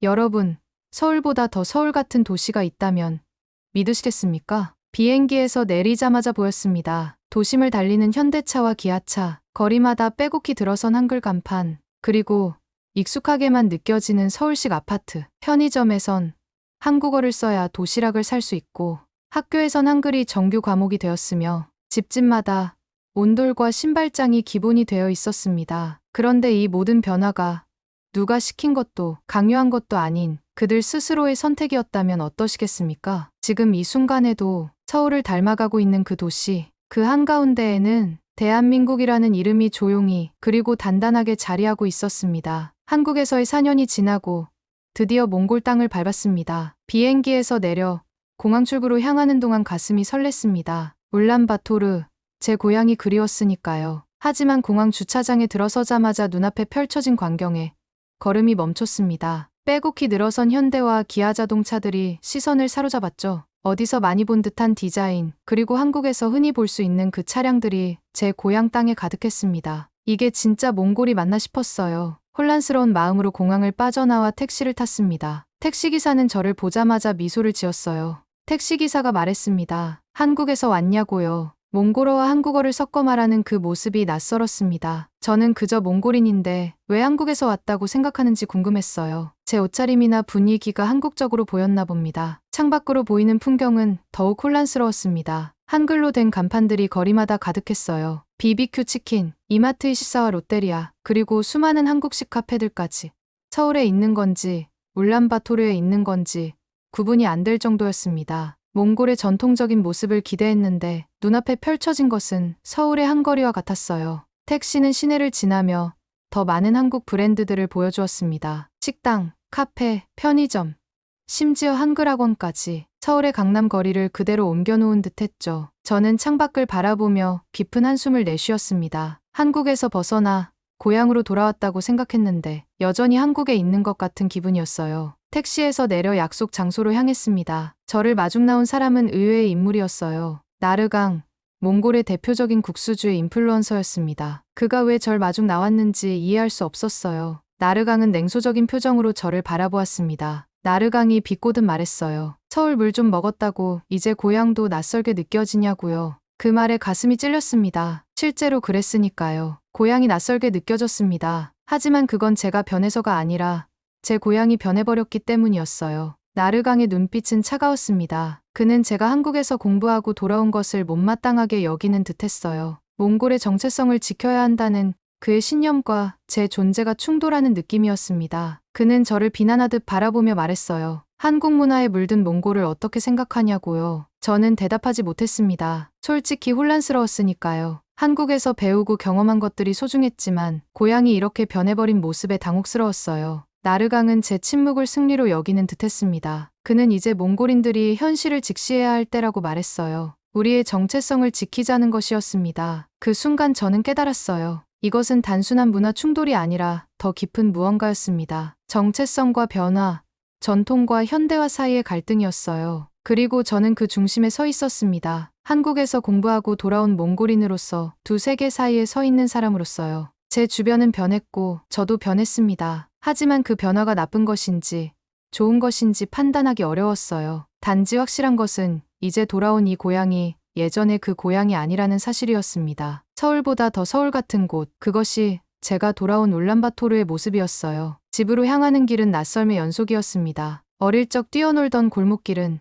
여러분, 서울보다 더 서울 같은 도시가 있다면 믿으시겠습니까? 비행기에서 내리자마자 보였습니다. 도심을 달리는 현대차와 기아차, 거리마다 빼곡히 들어선 한글 간판, 그리고 익숙하게만 느껴지는 서울식 아파트. 편의점에선 한국어를 써야 도시락을 살 수 있고, 학교에선 한글이 정규 과목이 되었으며, 집집마다 온돌과 신발장이 기본이 되어 있었습니다. 그런데 이 모든 변화가 누가 시킨 것도 강요한 것도 아닌 그들 스스로의 선택이었다면 어떠시겠습니까? 지금 이 순간에도 서울을 닮아가고 있는 그 도시, 그 한가운데에는 대한민국이라는 이름이 조용히 그리고 단단하게 자리하고 있었습니다. 한국에서의 4년이 지나고 드디어 몽골 땅을 밟았습니다. 비행기에서 내려 공항 출구로 향하는 동안 가슴이 설렜습니다. 울란바토르, 제 고향이 그리웠으니까요. 하지만 공항 주차장에 들어서자마자 눈앞에 펼쳐진 광경에 걸음이 멈췄습니다. 빼곡히 늘어선 현대와 기아 자동차들이 시선을 사로잡았죠. 어디서 많이 본 듯한 디자인, 그리고 한국에서 흔히 볼 수 있는 그 차량들이 제 고향 땅에 가득했습니다. 이게 진짜 몽골이 맞나 싶었어요. 혼란스러운 마음으로 공항을 빠져나와 택시를 탔습니다. 택시기사는 저를 보자마자 미소를 지었어요. 택시기사가 말했습니다. 한국에서 왔냐고요. 몽골어와 한국어를 섞어 말하는 그 모습이 낯설었습니다. 저는 그저 몽골인인데 왜 한국에서 왔다고 생각하는지 궁금했어요. 제 옷차림이나 분위기가 한국적으로 보였나 봅니다. 창밖으로 보이는 풍경은 더욱 혼란스러웠습니다. 한글로 된 간판들이 거리마다 가득했어요. BBQ 치킨, 이마트 24와 롯데리아, 그리고 수많은 한국식 카페들까지. 서울에 있는 건지 울란바토르에 있는 건지 구분이 안 될 정도였습니다. 몽골의 전통적인 모습을 기대했는데 눈앞에 펼쳐진 것은 서울의 한거리와 같았어요. 택시는 시내를 지나며 더 많은 한국 브랜드들을 보여주었습니다. 식당, 카페, 편의점, 심지어 한글 학원까지 서울의 강남 거리를 그대로 옮겨놓은 듯했죠. 저는 창밖을 바라보며 깊은 한숨을 내쉬었습니다. 한국에서 벗어나 고향으로 돌아왔다고 생각했는데 여전히 한국에 있는 것 같은 기분이었어요. 택시에서 내려 약속 장소로 향했습니다. 저를 마중 나온 사람은 의외의 인물이었어요. 나르강, 몽골의 대표적인 국수주의 인플루언서였습니다. 그가 왜 절 마중 나왔는지 이해할 수 없었어요. 나르강은 냉소적인 표정으로 저를 바라보았습니다. 나르강이 비꼬듯 말했어요. 서울 물 좀 먹었다고 이제 고향도 낯설게 느껴지냐고요. 그 말에 가슴이 찔렸습니다. 실제로 그랬으니까요. 고향이 낯설게 느껴졌습니다. 하지만 그건 제가 변해서가 아니라 제 고향이 변해버렸기 때문이었어요. 나르강의 눈빛은 차가웠습니다. 그는 제가 한국에서 공부하고 돌아온 것을 못마땅하게 여기는 듯했어요. 몽골의 정체성을 지켜야 한다는 그의 신념과 제 존재가 충돌하는 느낌이었습니다. 그는 저를 비난하듯 바라보며 말했어요. 한국 문화에 물든 몽골을 어떻게 생각하냐고요. 저는 대답하지 못했습니다. 솔직히 혼란스러웠으니까요. 한국에서 배우고 경험한 것들이 소중했지만 고향이 이렇게 변해버린 모습에 당혹스러웠어요. 나르강은 제 침묵을 승리로 여기는 듯했습니다. 그는 이제 몽골인들이 현실을 직시해야 할 때라고 말했어요. 우리의 정체성을 지키자는 것이었습니다. 그 순간 저는 깨달았어요. 이것은 단순한 문화 충돌이 아니라 더 깊은 무언가였습니다. 정체성과 변화, 전통과 현대화 사이의 갈등이었어요. 그리고 저는 그 중심에 서 있었습니다. 한국에서 공부하고 돌아온 몽골인으로서 두 세계 사이에 서 있는 사람으로서요. 제 주변은 변했고 저도 변했습니다. 하지만 그 변화가 나쁜 것인지 좋은 것인지 판단하기 어려웠어요. 단지 확실한 것은 이제 돌아온 이 고향이 예전의 그 고향이 아니라는 사실이었습니다. 서울보다 더 서울 같은 곳, 그것이 제가 돌아온 울란바토르의 모습이었어요. 집으로 향하는 길은 낯설의 연속이었습니다. 어릴 적 뛰어놀던 골목길은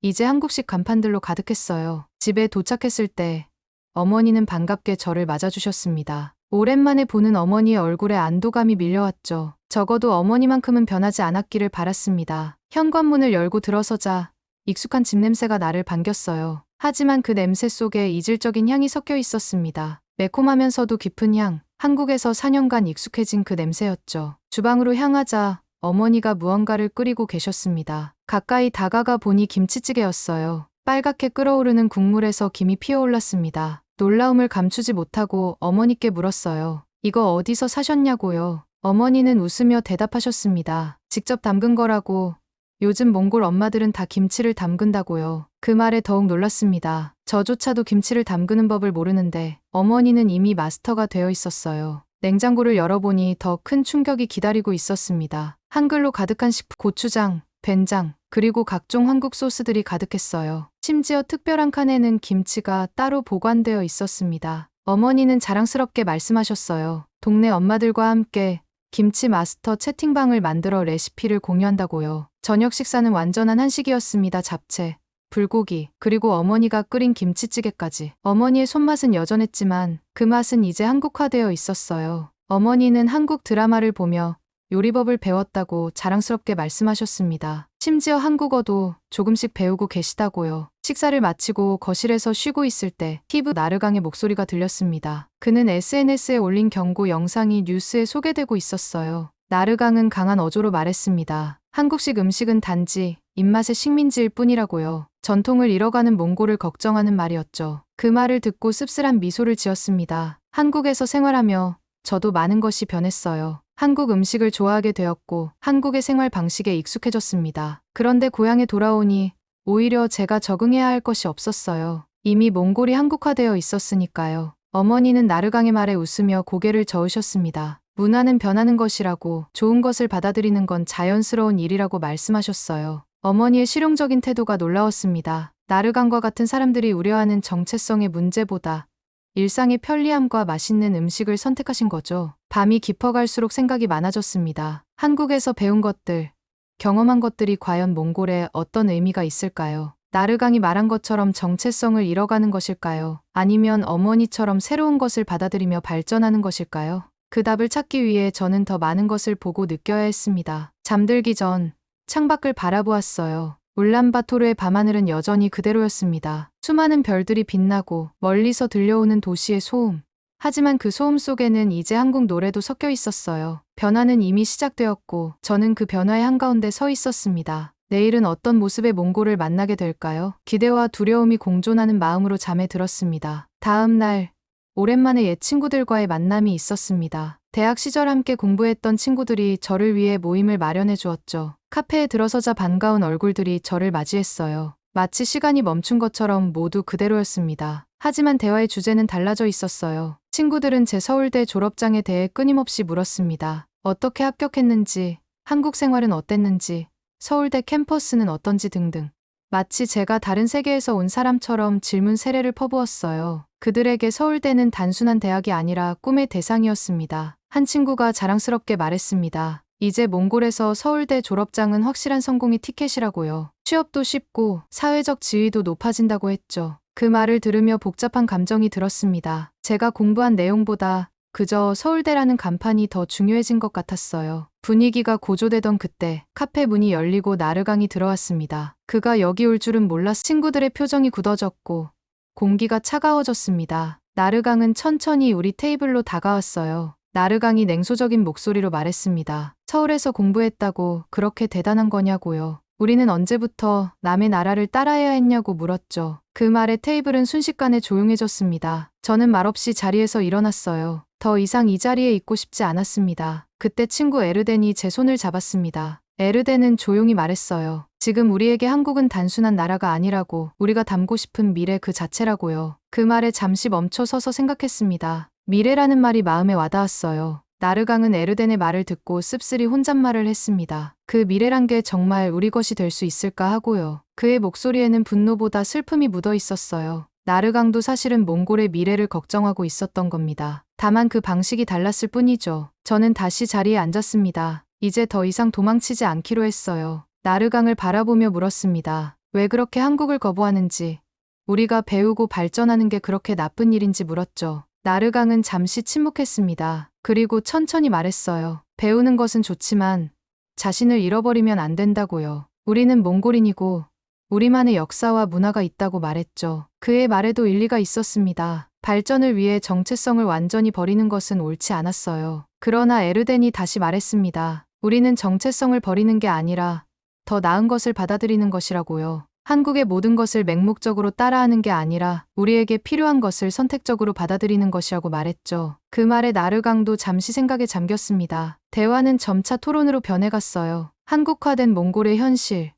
이제 한국식 간판들로 가득했어요. 집에 도착했을 때 어머니는 반갑게 저를 맞아주셨습니다. 오랜만에 보는 어머니의 얼굴에 안도감이 밀려왔죠. 적어도 어머니만큼은 변하지 않았기를 바랐습니다. 현관문을 열고 들어서자 익숙한 집 냄새가 나를 반겼어요. 하지만 그 냄새 속에 이질적인 향이 섞여 있었습니다. 매콤하면서도 깊은 향, 한국에서 4년간 익숙해진 그 냄새였죠. 주방으로 향하자 어머니가 무언가를 끓이고 계셨습니다. 가까이 다가가 보니 김치찌개였어요. 빨갛게 끓어오르는 국물에서 김이 피어올랐습니다. 놀라움을 감추지 못하고 어머니께 물었어요. 이거 어디서 사셨냐고요. 어머니는 웃으며 대답하셨습니다. 직접 담근 거라고. 요즘 몽골 엄마들은 다 김치를 담근다고요. 그 말에 더욱 놀랐습니다. 저조차도 김치를 담그는 법을 모르는데 어머니는 이미 마스터가 되어 있었어요. 냉장고를 열어보니 더 큰 충격이 기다리고 있었습니다. 한글로 가득한 식품, 고추장, 된장, 그리고 각종 한국 소스들이 가득했어요. 심지어 특별한 칸에는 김치가 따로 보관되어 있었습니다. 어머니는 자랑스럽게 말씀하셨어요. 동네 엄마들과 함께 김치 마스터 채팅방을 만들어 레시피를 공유한다고요. 저녁 식사는 완전한 한식이었습니다. 잡채, 불고기, 그리고 어머니가 끓인 김치찌개까지. 어머니의 손맛은 여전했지만 그 맛은 이제 한국화되어 있었어요. 어머니는 한국 드라마를 보며 요리법을 배웠다고 자랑스럽게 말씀하셨습니다. 심지어 한국어도 조금씩 배우고 계시다고요. 식사를 마치고 거실에서 쉬고 있을 때 TV 나르강의 목소리가 들렸습니다. 그는 SNS에 올린 경고 영상이 뉴스에 소개되고 있었어요. 나르강은 강한 어조로 말했습니다. 한국식 음식은 단지 입맛의 식민지일 뿐이라고요. 전통을 잃어가는 몽골을 걱정하는 말이었죠. 그 말을 듣고 씁쓸한 미소를 지었습니다. 한국에서 생활하며 저도 많은 것이 변했어요. 한국 음식을 좋아하게 되었고 한국의 생활 방식에 익숙해졌습니다. 그런데 고향에 돌아오니 오히려 제가 적응해야 할 것이 없었어요. 이미 몽골이 한국화되어 있었으니까요. 어머니는 나르강의 말에 웃으며 고개를 저으셨습니다. 문화는 변하는 것이라고, 좋은 것을 받아들이는 건 자연스러운 일이라고 말씀하셨어요. 어머니의 실용적인 태도가 놀라웠습니다. 나르강과 같은 사람들이 우려하는 정체성의 문제보다 일상의 편리함과 맛있는 음식을 선택하신 거죠. 밤이 깊어갈수록 생각이 많아졌습니다. 한국에서 배운 것들, 경험한 것들이 과연 몽골에 어떤 의미가 있을까요? 나르강이 말한 것처럼 정체성을 잃어가는 것일까요? 아니면 어머니처럼 새로운 것을 받아들이며 발전하는 것일까요? 그 답을 찾기 위해 저는 더 많은 것을 보고 느껴야 했습니다. 잠들기 전 창밖을 바라보았어요. 울란바토르의 밤하늘은 여전히 그대로였습니다. 수많은 별들이 빛나고 멀리서 들려오는 도시의 소음. 하지만 그 소음 속에는 이제 한국 노래도 섞여 있었어요. 변화는 이미 시작되었고 저는 그 변화의 한가운데 서 있었습니다. 내일은 어떤 모습의 몽골을 만나게 될까요? 기대와 두려움이 공존하는 마음으로 잠에 들었습니다. 다음 날 오랜만에 옛 친구들과의 만남이 있었습니다. 대학 시절 함께 공부했던 친구들이 저를 위해 모임을 마련해 주었죠. 카페에 들어서자 반가운 얼굴들이 저를 맞이했어요. 마치 시간이 멈춘 것처럼 모두 그대로였습니다. 하지만 대화의 주제는 달라져 있었어요. 친구들은 제 서울대 졸업장에 대해 끊임없이 물었습니다. 어떻게 합격했는지, 한국 생활은 어땠는지, 서울대 캠퍼스는 어떤지 등등. 마치 제가 다른 세계에서 온 사람처럼 질문 세례를 퍼부었어요. 그들에게 서울대는 단순한 대학이 아니라 꿈의 대상이었습니다. 한 친구가 자랑스럽게 말했습니다. 이제 몽골에서 서울대 졸업장은 확실한 성공의 티켓이라고요. 취업도 쉽고 사회적 지위도 높아진다고 했죠. 그 말을 들으며 복잡한 감정이 들었습니다. 제가 공부한 내용보다 그저 서울대라는 간판이 더 중요해진 것 같았어요. 분위기가 고조되던 그때 카페 문이 열리고 나르강이 들어왔습니다. 그가 여기 올 줄은 몰랐. 친구들의 표정이 굳어졌고 공기가 차가워졌습니다. 나르강은 천천히 우리 테이블로 다가왔어요. 나르강이 냉소적인 목소리로 말했습니다. 서울에서 공부했다고 그렇게 대단한 거냐고요. 우리는 언제부터 남의 나라를 따라야 했냐고 물었죠. 그 말에 테이블은 순식간에 조용해졌습니다. 저는 말없이 자리에서 일어났어요. 더 이상 이 자리에 있고 싶지 않았습니다. 그때 친구 에르덴이 제 손을 잡았습니다. 에르덴은 조용히 말했어요. 지금 우리에게 한국은 단순한 나라가 아니라고, 우리가 닮고 싶은 미래 그 자체라고요. 그 말에 잠시 멈춰 서서 생각했습니다. 미래라는 말이 마음에 와닿았어요. 나르강은 에르덴의 말을 듣고 씁쓸히 혼잣말을 했습니다. 그 미래란 게 정말 우리 것이 될 수 있을까 하고요. 그의 목소리에는 분노보다 슬픔이 묻어 있었어요. 나르강도 사실은 몽골의 미래를 걱정하고 있었던 겁니다. 다만 그 방식이 달랐을 뿐이죠. 저는 다시 자리에 앉았습니다. 이제 더 이상 도망치지 않기로 했어요. 나르강을 바라보며 물었습니다. 왜 그렇게 한국을 거부하는지, 우리가 배우고 발전하는 게 그렇게 나쁜 일인지 물었죠. 나르강은 잠시 침묵했습니다. 그리고 천천히 말했어요. 배우는 것은 좋지만 자신을 잃어버리면 안 된다고요. 우리는 몽골인이고 우리만의 역사와 문화가 있다고 말했죠. 그의 말에도 일리가 있었습니다. 발전을 위해 정체성을 완전히 버리는 것은 옳지 않았어요. 그러나 에르덴이 다시 말했습니다. 우리는 정체성을 버리는 게 아니라 더 나은 것을 받아들이는 것이라고요. 한국의 모든 것을 맹목적으로 따라하는 게 아니라 우리에게 필요한 것을 선택적으로 받아들이는 것이라고 말했죠. 그 말에 나르강도 잠시 생각에 잠겼습니다. 대화는 점차 토론으로 변해갔어요. 한국화된 몽골의 현실,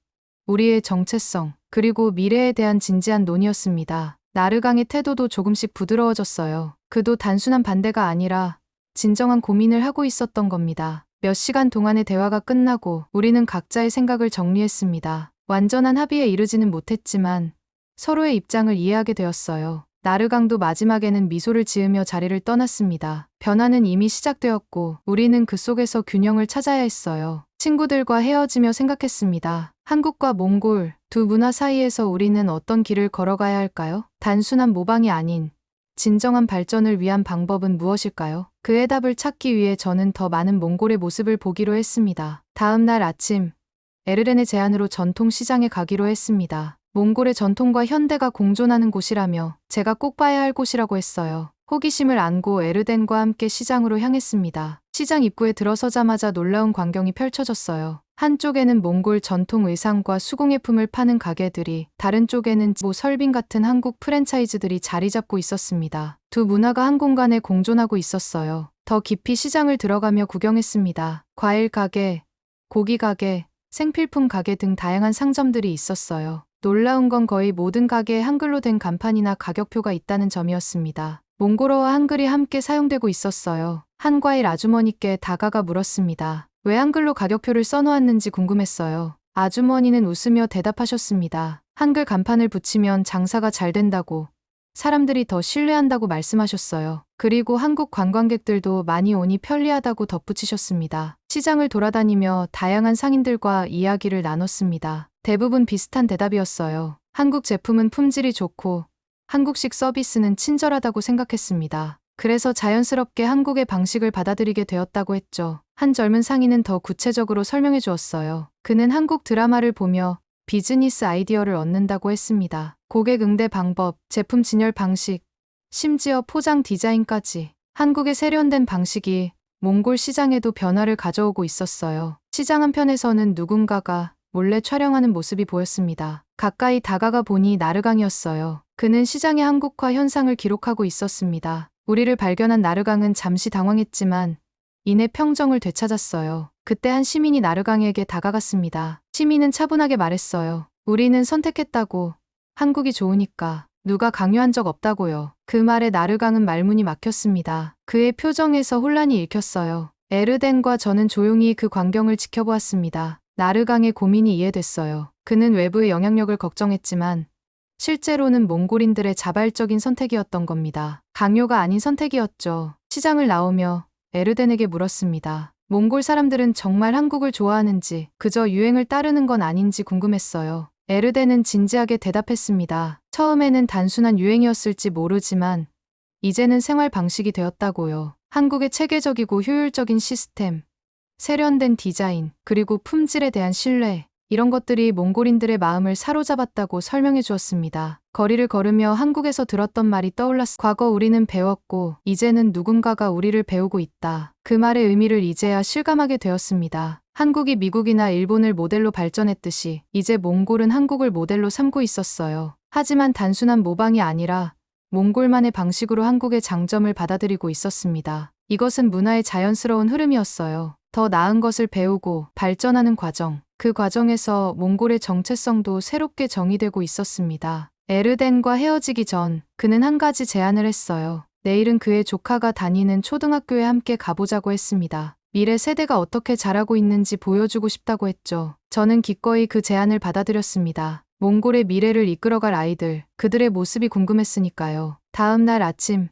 우리의 정체성, 그리고 미래에 대한 진지한 논의였습니다. 나르강의 태도도 조금씩 부드러워졌어요. 그도 단순한 반대가 아니라 진정한 고민을 하고 있었던 겁니다. 몇 시간 동안의 대화가 끝나고 우리는 각자의 생각을 정리했습니다. 완전한 합의에 이르지는 못했지만 서로의 입장을 이해하게 되었어요. 나르강도 마지막에는 미소를 지으며 자리를 떠났습니다. 변화는 이미 시작되었고 우리는 그 속에서 균형을 찾아야 했어요. 친구들과 헤어지며 생각했습니다. 한국과 몽골 두 문화 사이에서 우리는 어떤 길을 걸어가야 할까요? 단순한 모방이 아닌 진정한 발전을 위한 방법은 무엇일까요? 그 해답을 찾기 위해 저는 더 많은 몽골의 모습을 보기로 했습니다. 다음 날 아침, 에르렌의 제안으로 전통 시장에 가기로 했습니다. 몽골의 전통과 현대가 공존하는 곳이라며 제가 꼭 봐야 할 곳이라고 했어요. 호기심을 안고 에르덴과 함께 시장으로 향했습니다. 시장 입구에 들어서자마자 놀라운 광경이 펼쳐졌어요. 한쪽에는 몽골 전통 의상과 수공예품을 파는 가게들이, 다른 쪽에는 설빈 같은 한국 프랜차이즈들이 자리 잡고 있었습니다. 두 문화가 한 공간에 공존하고 있었어요. 더 깊이 시장을 들어가며 구경했습니다. 과일 가게, 고기 가게, 생필품 가게 등 다양한 상점들이 있었어요. 놀라운 건 거의 모든 가게에 한글로 된 간판이나 가격표가 있다는 점이었습니다. 몽골어와 한글이 함께 사용되고 있었어요. 한 과일 아주머니께 다가가 물었습니다. 왜 한글로 가격표를 써놓았는지 궁금했어요. 아주머니는 웃으며 대답하셨습니다. 한글 간판을 붙이면 장사가 잘 된다고, 사람들이 더 신뢰한다고 말씀하셨어요. 그리고 한국 관광객들도 많이 오니 편리하다고 덧붙이셨습니다. 시장을 돌아다니며 다양한 상인들과 이야기를 나눴습니다. 대부분 비슷한 대답이었어요. 한국 제품은 품질이 좋고 한국식 서비스는 친절하다고 생각했습니다. 그래서 자연스럽게 한국의 방식을 받아들이게 되었다고 했죠. 한 젊은 상인은 더 구체적으로 설명해 주었어요. 그는 한국 드라마를 보며 비즈니스 아이디어를 얻는다고 했습니다. 고객 응대 방법, 제품 진열 방식, 심지어 포장 디자인까지 한국의 세련된 방식이 몽골 시장에도 변화를 가져오고 있었어요. 시장 한편에서는 누군가가 몰래 촬영하는 모습이 보였습니다. 가까이 다가가 보니 나르강이었어요. 그는 시장의 한국화 현상을 기록하고 있었습니다. 우리를 발견한 나르강은 잠시 당황했지만 이내 평정을 되찾았어요. 그때 한 시민이 나르강에게 다가갔습니다. 시민은 차분하게 말했어요. 우리는 선택했다고. 한국이 좋으니까. 누가 강요한 적 없다고요. 그 말에 나르강은 말문이 막혔습니다. 그의 표정에서 혼란이 읽혔어요. 에르덴과 저는 조용히 그 광경을 지켜보았습니다. 나르강의 고민이 이해됐어요. 그는 외부의 영향력을 걱정했지만 실제로는 몽골인들의 자발적인 선택이었던 겁니다. 강요가 아닌 선택이었죠. 시장을 나오며 에르덴에게 물었습니다. 몽골 사람들은 정말 한국을 좋아하는지, 그저 유행을 따르는 건 아닌지 궁금했어요. 에르덴은 진지하게 대답했습니다. 처음에는 단순한 유행이었을지 모르지만 이제는 생활 방식이 되었다고요. 한국의 체계적이고 효율적인 시스템, 세련된 디자인, 그리고 품질에 대한 신뢰, 이런 것들이 몽골인들의 마음을 사로잡았다고 설명해 주었습니다. 거리를 걸으며 한국에서 들었던 말이 떠올랐습니다. 과거 우리는 배웠고 이제는 누군가가 우리를 배우고 있다. 그 말의 의미를 이제야 실감하게 되었습니다. 한국이 미국이나 일본을 모델로 발전했듯이 이제 몽골은 한국을 모델로 삼고 있었어요. 하지만 단순한 모방이 아니라 몽골만의 방식으로 한국의 장점을 받아들이고 있었습니다. 이것은 문화의 자연스러운 흐름이었어요. 더 나은 것을 배우고 발전하는 과정. 그 과정에서 몽골의 정체성도 새롭게 정의되고 있었습니다. 에르덴과 헤어지기 전 그는 한 가지 제안을 했어요. 내일은 그의 조카가 다니는 초등학교에 함께 가보자고 했습니다. 미래 세대가 어떻게 자라고 있는지 보여주고 싶다고 했죠. 저는 기꺼이 그 제안을 받아들였습니다. 몽골의 미래를 이끌어갈 아이들, 그들의 모습이 궁금했으니까요. 다음 날 아침,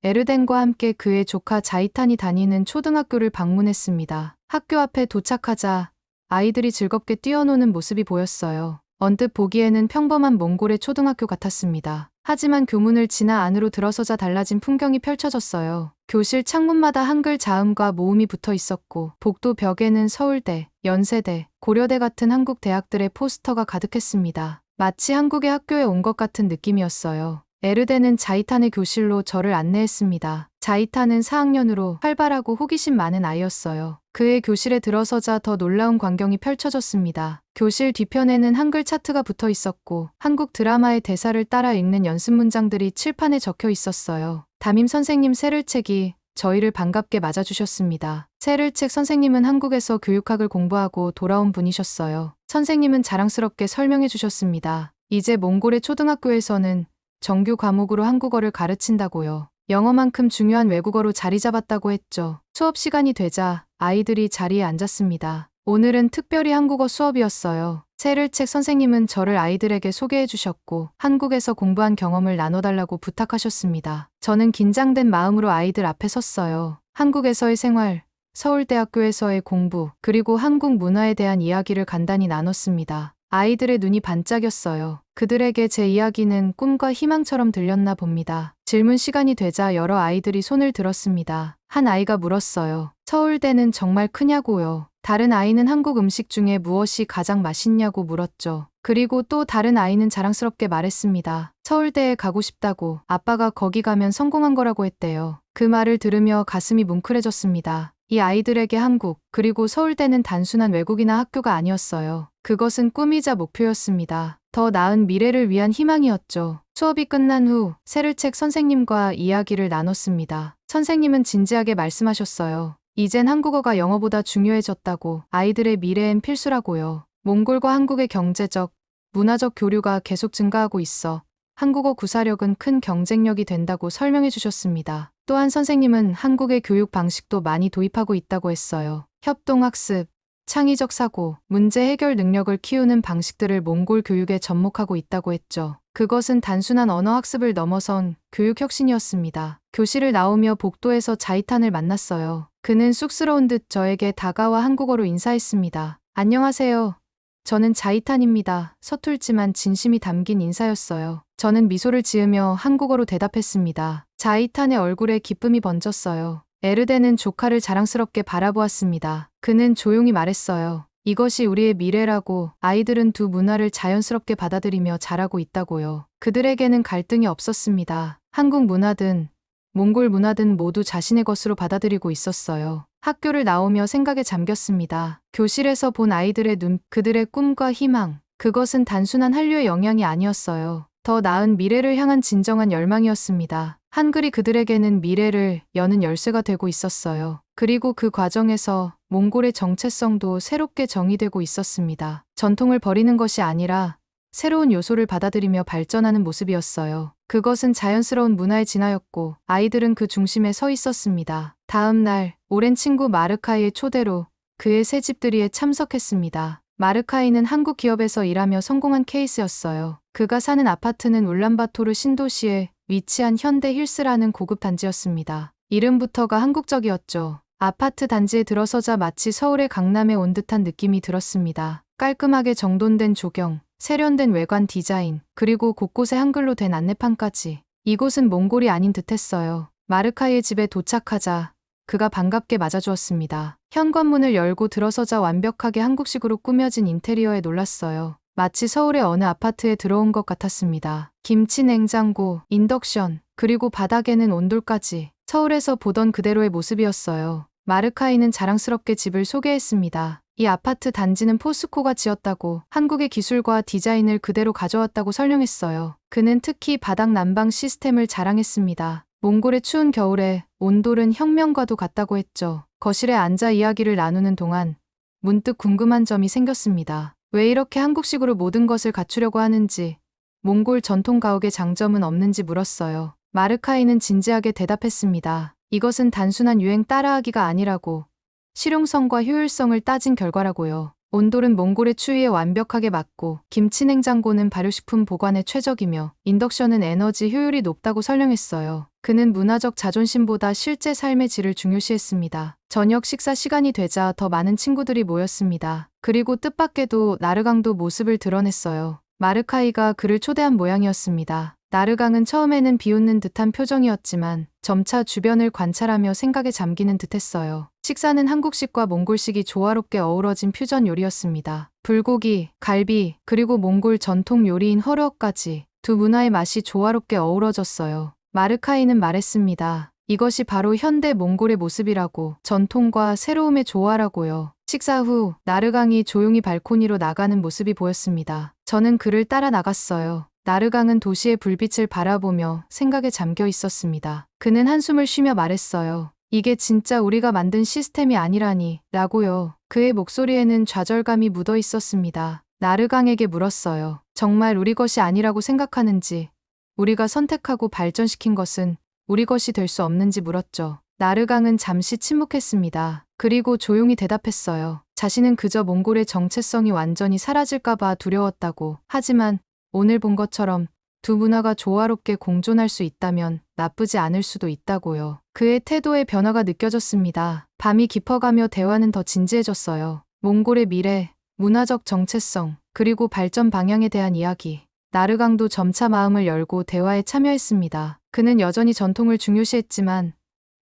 에르덴과 함께 그의 조카 자이탄이 다니는 초등학교를 방문했습니다. 학교 앞에 도착하자 아이들이 즐겁게 뛰어노는 모습이 보였어요. 언뜻 보기에는 평범한 몽골의 초등학교 같았습니다. 하지만 교문을 지나 안으로 들어서자 달라진 풍경이 펼쳐졌어요. 교실 창문마다 한글 자음과 모음이 붙어 있었고 복도 벽에는 서울대, 연세대, 고려대 같은 한국 대학들의 포스터가 가득했습니다. 마치 한국의 학교에 온 것 같은 느낌이었어요. 에르덴은 자이탄의 교실로 저를 안내했습니다. 자이탄은 4학년으로 활발하고 호기심 많은 아이였어요. 그의 교실에 들어서자 더 놀라운 광경이 펼쳐졌습니다. 교실 뒤편에는 한글 차트가 붙어 있었고 한국 드라마의 대사를 따라 읽는 연습 문장들이 칠판에 적혀 있었어요. 담임 선생님 세를책이 저희를 반갑게 맞아주셨습니다. 세를책 선생님은 한국에서 교육학을 공부하고 돌아온 분이셨어요. 선생님은 자랑스럽게 설명해 주셨습니다. 이제 몽골의 초등학교에서는 정규 과목으로 한국어를 가르친다고요. 영어만큼 중요한 외국어로 자리 잡았다고 했죠. 수업 시간이 되자 아이들이 자리에 앉았습니다. 오늘은 특별히 한국어 수업이었어요. 새를 책 선생님은 저를 아이들에게 소개해 주셨고 한국에서 공부한 경험을 나눠달라고 부탁하셨습니다. 저는 긴장된 마음으로 아이들 앞에 섰어요. 한국에서의 생활, 서울대학교에서의 공부, 그리고 한국 문화에 대한 이야기를 간단히 나눴습니다. 아이들의 눈이 반짝였어요. 그들에게 제 이야기는 꿈과 희망처럼 들렸나 봅니다. 질문 시간이 되자 여러 아이들이 손을 들었습니다. 한 아이가 물었어요. 서울대는 정말 크냐고요. 다른 아이는 한국 음식 중에 무엇이 가장 맛있냐고 물었죠. 그리고 또 다른 아이는 자랑스럽게 말했습니다. 서울대에 가고 싶다고. 아빠가 거기 가면 성공한 거라고 했대요. 그 말을 들으며 가슴이 뭉클해졌습니다. 이 아이들에게 한국, 그리고 서울대는 단순한 외국이나 학교가 아니었어요. 그것은 꿈이자 목표였습니다. 더 나은 미래를 위한 희망이었죠. 수업이 끝난 후 세르책 선생님과 이야기를 나눴습니다. 선생님은 진지하게 말씀하셨어요. 이젠 한국어가 영어보다 중요해졌다고. 아이들의 미래엔 필수라고요. 몽골과 한국의 경제적, 문화적 교류가 계속 증가하고 있어 한국어 구사력은 큰 경쟁력이 된다고 설명해 주셨습니다. 또한 선생님은 한국의 교육 방식도 많이 도입하고 있다고 했어요. 협동학습, 창의적 사고, 문제 해결 능력을 키우는 방식들을 몽골 교육에 접목하고 있다고 했죠. 그것은 단순한 언어 학습을 넘어선 교육 혁신이었습니다. 교실을 나오며 복도에서 자이탄을 만났어요. 그는 쑥스러운 듯 저에게 다가와 한국어로 인사했습니다. 안녕하세요. 저는 자이탄입니다. 서툴지만 진심이 담긴 인사였어요. 저는 미소를 지으며 한국어로 대답했습니다. 자이탄의 얼굴에 기쁨이 번졌어요. 에르덴은 조카를 자랑스럽게 바라보았습니다. 그는 조용히 말했어요. 이것이 우리의 미래라고. 아이들은 두 문화를 자연스럽게 받아들이며 자라고 있다고요. 그들에게는 갈등이 없었습니다. 한국 문화든 몽골 문화든 모두 자신의 것으로 받아들이고 있었어요. 학교를 나오며 생각에 잠겼습니다. 교실에서 본 아이들의 눈, 그들의 꿈과 희망. 그것은 단순한 한류의 영향이 아니었어요. 더 나은 미래를 향한 진정한 열망이었습니다. 한글이 그들에게는 미래를 여는 열쇠가 되고 있었어요. 그리고 그 과정에서 몽골의 정체성도 새롭게 정의되고 있었습니다. 전통을 버리는 것이 아니라 새로운 요소를 받아들이며 발전하는 모습이었어요. 그것은 자연스러운 문화의 진화였고 아이들은 그 중심에 서 있었습니다. 다음 날, 오랜 친구 마르카이의 초대로 그의 새 집들이에 참석했습니다. 마르카이는 한국 기업에서 일하며 성공한 케이스였어요. 그가 사는 아파트는 울란바토르 신도시에 위치한 현대 힐스라는 고급 단지였습니다. 이름부터가 한국적이었죠. 아파트 단지에 들어서자 마치 서울의 강남에 온 듯한 느낌이 들었습니다. 깔끔하게 정돈된 조경, 세련된 외관 디자인, 그리고 곳곳에 한글로 된 안내판까지. 이곳은 몽골이 아닌 듯했어요. 마르카이의 집에 도착하자 그가 반갑게 맞아주었습니다. 현관문을 열고 들어서자 완벽하게 한국식으로 꾸며진 인테리어에 놀랐어요. 마치 서울의 어느 아파트에 들어온 것 같았습니다. 김치 냉장고, 인덕션, 그리고 바닥에는 온돌까지. 서울에서 보던 그대로의 모습이었어요. 마르카이는 자랑스럽게 집을 소개했습니다. 이 아파트 단지는 포스코가 지었다고, 한국의 기술과 디자인을 그대로 가져왔다고 설명했어요. 그는 특히 바닥 난방 시스템을 자랑했습니다. 몽골의 추운 겨울에 온돌은 혁명과도 같다고 했죠. 거실에 앉아 이야기를 나누는 동안 문득 궁금한 점이 생겼습니다. 왜 이렇게 한국식으로 모든 것을 갖추려고 하는지, 몽골 전통 가옥의 장점은 없는지 물었어요. 마르카이는 진지하게 대답했습니다. 이것은 단순한 유행 따라하기가 아니라고, 실용성과 효율성을 따진 결과라고요. 온돌은 몽골의 추위에 완벽하게 맞고, 김치냉장고는 발효식품 보관에 최적이며, 인덕션은 에너지 효율이 높다고 설명했어요. 그는 문화적 자존심보다 실제 삶의 질을 중요시했습니다. 저녁 식사 시간이 되자 더 많은 친구들이 모였습니다. 그리고 뜻밖에도 나르강도 모습을 드러냈어요. 마르카이가 그를 초대한 모양이었습니다. 나르강은 처음에는 비웃는 듯한 표정이었지만 점차 주변을 관찰하며 생각에 잠기는 듯했어요. 식사는 한국식과 몽골식이 조화롭게 어우러진 퓨전 요리였습니다. 불고기, 갈비, 그리고 몽골 전통 요리인 허르어까지 두 문화의 맛이 조화롭게 어우러졌어요. 마르카이는 말했습니다. 이것이 바로 현대 몽골의 모습이라고, 전통과 새로움의 조화라고요. 식사 후 나르강이 조용히 발코니로 나가는 모습이 보였습니다. 저는 그를 따라 나갔어요. 나르강은 도시의 불빛을 바라보며 생각에 잠겨 있었습니다. 그는 한숨을 쉬며 말했어요. 이게 진짜 우리가 만든 시스템이 아니라니, 라고요. 그의 목소리에는 좌절감이 묻어 있었습니다. 나르강에게 물었어요. 정말 우리 것이 아니라고 생각하는지, 우리가 선택하고 발전시킨 것은 우리 것이 될 수 없는지 물었죠. 나르강은 잠시 침묵했습니다. 그리고 조용히 대답했어요. 자신은 그저 몽골의 정체성이 완전히 사라질까봐 두려웠다고. 하지만 오늘 본 것처럼 두 문화가 조화롭게 공존할 수 있다면 나쁘지 않을 수도 있다고요. 그의 태도에 변화가 느껴졌습니다. 밤이 깊어가며 대화는 더 진지해졌어요. 몽골의 미래, 문화적 정체성, 그리고 발전 방향에 대한 이야기. 나르강도 점차 마음을 열고 대화에 참여했습니다. 그는 여전히 전통을 중요시했지만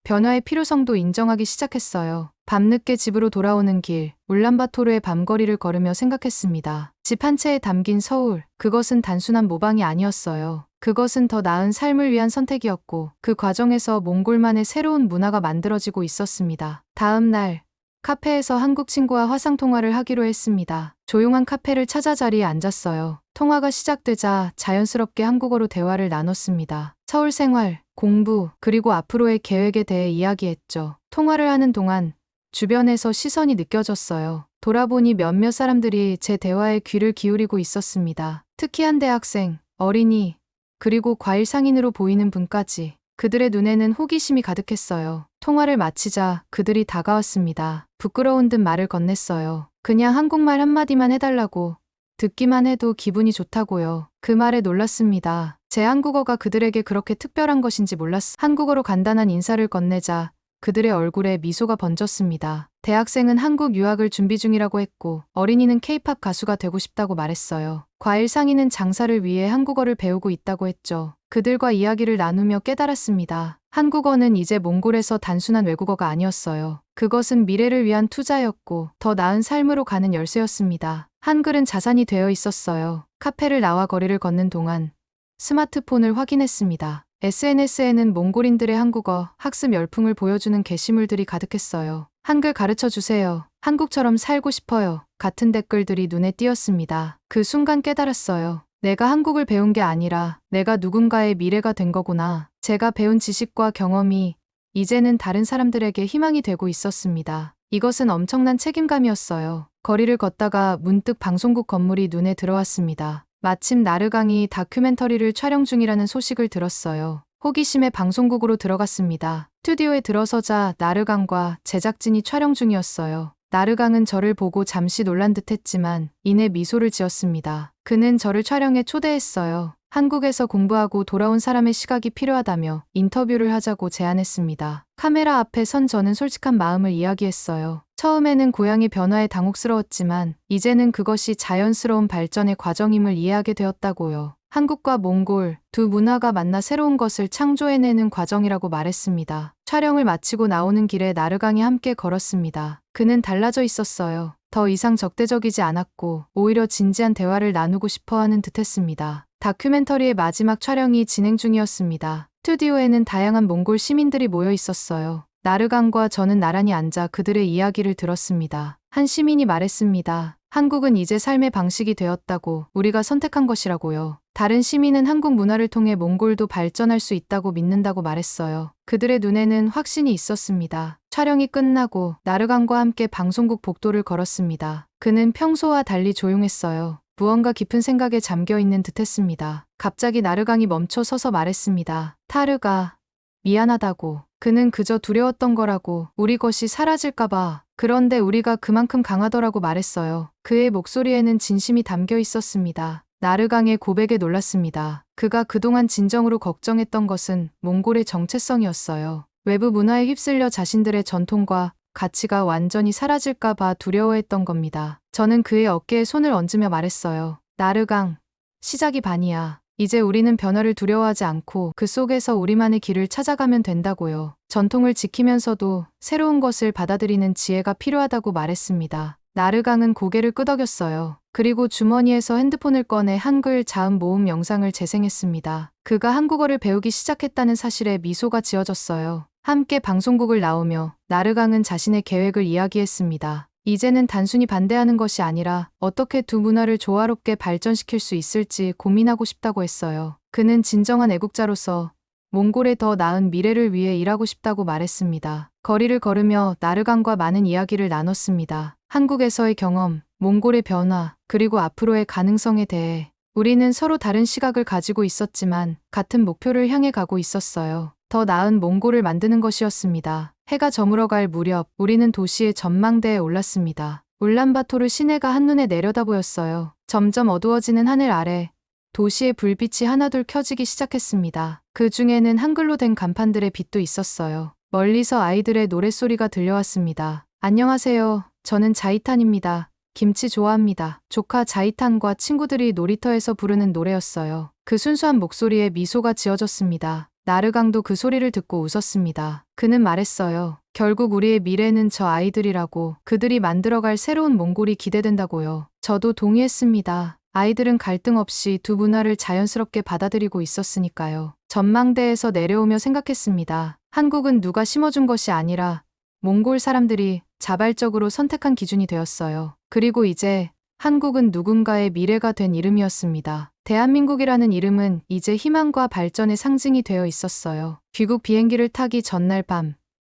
변화의 필요성도 인정하기 시작했어요. 밤늦게 집으로 돌아오는 길, 울란바토르의 밤거리를 걸으며 생각했습니다. 집 한 채에 담긴 서울, 그것은 단순한 모방이 아니었어요. 그것은 더 나은 삶을 위한 선택이었고, 그 과정에서 몽골만의 새로운 문화가 만들어지고 있었습니다. 다음 날, 카페에서 한국 친구와 화상통화를 하기로 했습니다. 조용한 카페를 찾아 자리에 앉았어요. 통화가 시작되자 자연스럽게 한국어로 대화를 나눴습니다. 서울 생활, 공부, 그리고 앞으로의 계획에 대해 이야기했죠. 통화를 하는 동안 주변에서 시선이 느껴졌어요. 돌아보니 몇몇 사람들이 제 대화에 귀를 기울이고 있었습니다. 특히 한 대학생, 어린이, 그리고 과일 상인으로 보이는 분까지. 그들의 눈에는 호기심이 가득했어요. 통화를 마치자 그들이 다가왔습니다. 부끄러운 듯 말을 건넸어요. 그냥 한국말 한마디만 해달라고. 듣기만 해도 기분이 좋다고요. 그 말에 놀랐습니다. 제 한국어가 그들에게 그렇게 특별한 것인지 몰랐어. 한국어로 간단한 인사를 건네자 그들의 얼굴에 미소가 번졌습니다. 대학생은 한국 유학을 준비 중이라고 했고 어린이는 케이팝 가수가 되고 싶다고 말했어요. 과일 상인은 장사를 위해 한국어를 배우고 있다고 했죠. 그들과 이야기를 나누며 깨달았습니다. 한국어는 이제 몽골에서 단순한 외국어가 아니었어요. 그것은 미래를 위한 투자였고 더 나은 삶으로 가는 열쇠였습니다. 한글은 자산이 되어 있었어요. 카페를 나와 거리를 걷는 동안 스마트폰을 확인했습니다. SNS에는 몽골인들의 한국어 학습 열풍을 보여주는 게시물들이 가득했어요. 한글 가르쳐 주세요. 한국처럼 살고 싶어요. 같은 댓글들이 눈에 띄었습니다. 그 순간 깨달았어요. 내가 한국을 배운 게 아니라 내가 누군가의 미래가 된 거구나. 제가 배운 지식과 경험이 이제는 다른 사람들에게 희망이 되고 있었습니다. 이것은 엄청난 책임감이었어요. 거리를 걷다가 문득 방송국 건물이 눈에 들어왔습니다. 마침 나르강이 다큐멘터리를 촬영 중이라는 소식을 들었어요. 호기심에 방송국으로 들어갔습니다. 스튜디오에 들어서자 나르강과 제작진이 촬영 중이었어요. 나르강은 저를 보고 잠시 놀란 듯했지만 이내 미소를 지었습니다. 그는 저를 촬영에 초대했어요. 한국에서 공부하고 돌아온 사람의 시각이 필요하다며 인터뷰를 하자고 제안했습니다. 카메라 앞에 선 저는 솔직한 마음을 이야기했어요. 처음에는 고향의 변화에 당혹스러웠지만 이제는 그것이 자연스러운 발전의 과정임을 이해하게 되었다고요. 한국과 몽골 두 문화가 만나 새로운 것을 창조해내는 과정이라고 말했습니다. 촬영을 마치고 나오는 길에 나르강이 함께 걸었습니다. 그는 달라져 있었어요. 더 이상 적대적이지 않았고 오히려 진지한 대화를 나누고 싶어하는 듯했습니다. 다큐멘터리의 마지막 촬영이 진행 중이었습니다. 스튜디오에는 다양한 몽골 시민들이 모여 있었어요. 나르강과 저는 나란히 앉아 그들의 이야기를 들었습니다. 한 시민이 말했습니다. 한국은 이제 삶의 방식이 되었다고, 우리가 선택한 것이라고요. 다른 시민은 한국 문화를 통해 몽골도 발전할 수 있다고 믿는다고 말했어요. 그들의 눈에는 확신이 있었습니다. 촬영이 끝나고 나르강과 함께 방송국 복도를 걸었습니다. 그는 평소와 달리 조용했어요. 무언가 깊은 생각에 잠겨 있는 듯했습니다. 갑자기 나르강이 멈춰 서서 말했습니다. 타르가, 미안하다고. 그는 그저 두려웠던 거라고. 우리 것이 사라질까봐. 그런데 우리가 그만큼 강하더라고 말했어요. 그의 목소리에는 진심이 담겨 있었습니다. 나르강의 고백에 놀랐습니다. 그가 그동안 진정으로 걱정했던 것은 몽골의 정체성이었어요. 외부 문화에 휩쓸려 자신들의 전통과 가치가 완전히 사라질까봐 두려워했던 겁니다. 저는 그의 어깨에 손을 얹으며 말했어요. 나르강, 시작이 반이야. 이제 우리는 변화를 두려워하지 않고 그 속에서 우리만의 길을 찾아가면 된다고요. 전통을 지키면서도 새로운 것을 받아들이는 지혜가 필요하다고 말했습니다. 나르강은 고개를 끄덕였어요. 그리고 주머니에서 핸드폰을 꺼내 한글 자음 모음 영상을 재생했습니다. 그가 한국어를 배우기 시작했다는 사실에 미소가 지어졌어요. 함께 방송국을 나오며 나르강은 자신의 계획을 이야기했습니다. 이제는 단순히 반대하는 것이 아니라 어떻게 두 문화를 조화롭게 발전시킬 수 있을지 고민하고 싶다고 했어요. 그는 진정한 애국자로서 몽골의 더 나은 미래를 위해 일하고 싶다고 말했습니다. 거리를 걸으며 나르강과 많은 이야기를 나눴습니다. 한국에서의 경험, 몽골의 변화, 그리고 앞으로의 가능성에 대해 우리는 서로 다른 시각을 가지고 있었지만 같은 목표를 향해 가고 있었어요. 더 나은 몽골을 만드는 것이었습니다. 해가 저물어갈 무렵 우리는 도시의 전망대에 올랐습니다. 울란바토르 시내가 한눈에 내려다 보였어요. 점점 어두워지는 하늘 아래 도시의 불빛이 하나둘 켜지기 시작했습니다. 그 중에는 한글로 된 간판들의 빛도 있었어요. 멀리서 아이들의 노랫소리가 들려왔습니다. 안녕하세요. 저는 자이탄입니다. 김치 좋아합니다. 조카 자이탄과 친구들이 놀이터에서 부르는 노래였어요. 그 순수한 목소리에 미소가 지어졌습니다. 나르강도 그 소리를 듣고 웃었습니다. 그는 말했어요. 결국 우리의 미래는 저 아이들이라고, 그들이 만들어갈 새로운 몽골이 기대된다고요. 저도 동의했습니다. 아이들은 갈등 없이 두 문화를 자연스럽게 받아들이고 있었으니까요. 전망대에서 내려오며 생각했습니다. 한국은 누가 심어준 것이 아니라 몽골 사람들이 자발적으로 선택한 기준이 되었어요. 그리고 이제 한국은 누군가의 미래가 된 이름이었습니다. 대한민국이라는 이름은 이제 희망과 발전의 상징이 되어 있었어요. 귀국 비행기를 타기 전날 밤,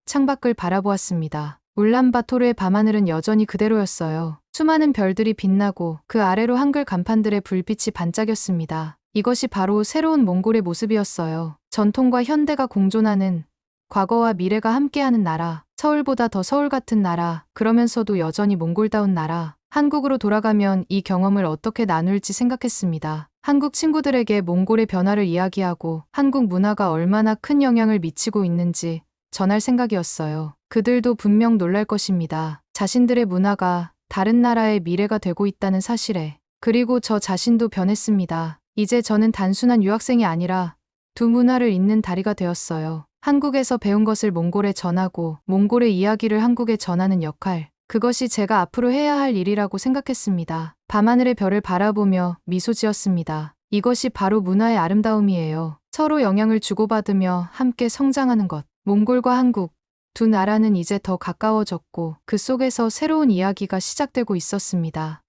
창밖을 바라보았습니다. 울란바토르의 밤하늘은 여전히 그대로였어요. 수많은 별들이 빛나고 그 아래로 한글 간판들의 불빛이 반짝였습니다. 이것이 바로 새로운 몽골의 모습이었어요. 전통과 현대가 공존하는, 과거와 미래가 함께하는 나라, 서울보다 더 서울 같은 나라, 그러면서도 여전히 몽골다운 나라. 한국으로 돌아가면 이 경험을 어떻게 나눌지 생각했습니다. 한국 친구들에게 몽골의 변화를 이야기하고 한국 문화가 얼마나 큰 영향을 미치고 있는지 전할 생각이었어요. 그들도 분명 놀랄 것입니다. 자신들의 문화가 다른 나라의 미래가 되고 있다는 사실에. 그리고 저 자신도 변했습니다. 이제 저는 단순한 유학생이 아니라 두 문화를 잇는 다리가 되었어요. 한국에서 배운 것을 몽골에 전하고 몽골의 이야기를 한국에 전하는 역할. 그것이 제가 앞으로 해야 할 일이라고 생각했습니다. 밤하늘의 별을 바라보며 미소 지었습니다. 이것이 바로 문화의 아름다움이에요. 서로 영향을 주고받으며 함께 성장하는 것. 몽골과 한국, 두 나라는 이제 더 가까워졌고 그 속에서 새로운 이야기가 시작되고 있었습니다.